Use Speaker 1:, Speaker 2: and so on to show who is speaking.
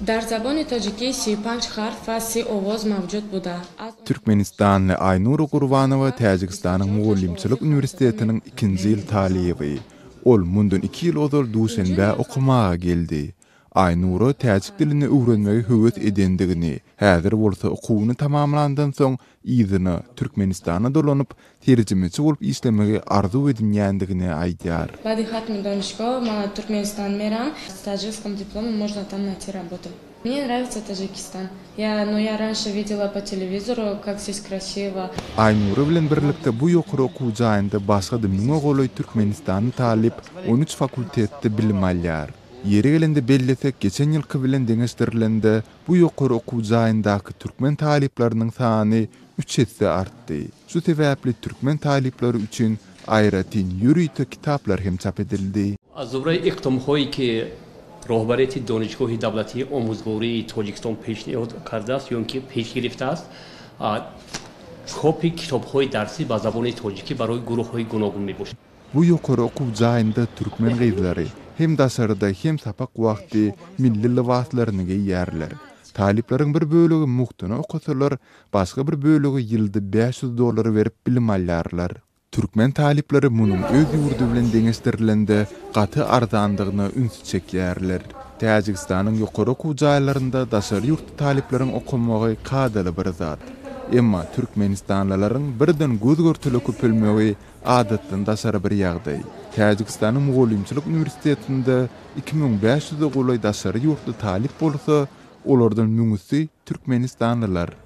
Speaker 1: дар забони тоҷикӣ 35 ҳарф ва 30 овоз мавҷуд буда.
Speaker 2: Türkmenistanlı Aynur Qurbanova Täjikistanyň Mugallimçilik Universitetiniň 2-nji ýyl talyby. Ol mundan 2 ýyl ozal Dusenbe okumaga geldi. Aynuro täjik dilini öwrenmegi höwet edendigini, häzir bolsa okuwyny tamamlandan soň ýzyny Türkmenistana dolanyp terjimeci bolup işlemegi arzu edinýändigini aýdýar.
Speaker 1: Бадихатный донышко, в Туркменистан мерам, с таджикским дипломом можно там найти работу. Мне нравится Таджикистан. Я раньше видела по телевизору, как здесь красиво.
Speaker 2: Aynur bilen birlikde bu ýokary okuw jaýynda başga dimiň ogaly Türkmenistany talip 13 fakultetde bilim alýar. Yeri gelende bellesek geçen ýylky bilen deňeşdirilende bu ýokary okuw jaýyndaky türkmen talipleriniň sany 3 etse artdy. Şu sebäpli türkmen talipleri üçin aýratyn ýürüýte kitaplar hem çap edildi.
Speaker 3: Az zumraи иқтимоҳое ки роҳбарияти донишгоҳи давлатии омӯзгории Тоҷикистон пешниҳод кардааст ё ки пеш гирифтааст чопи китобҳои дарсӣ ба забони тоҷикӣ барои гурӯҳҳои гуногун мебошад.
Speaker 2: Bu ýokary okuw jaýynda türkmen gyzlary hem daşarda hem sapak wagty milli libaslaryny giýýärler. Talipleriň bir bölegi muhtyny okusalar, başga bir bölegi ýylda $500 berip bilim alýarlar. Türkmen talipleri munyň öz ýurdu bilen deňeşdirilende gaty arzandygyny ünsü çekýärler. Täjikistanyň ýokary okuw jaýlarynda daşary ýurt talipleriň okumagy kadaly bir zat. Emma Türkmenistanlylaryň birden göz görtüle köpelmegi adatdan daşary bir ýagdaý. Täjikistanyň Mugallimçilik Universitetinde 2500 goly daşary ýurtly talip bolsa, olardan müňüsi Türkmenistanlylar.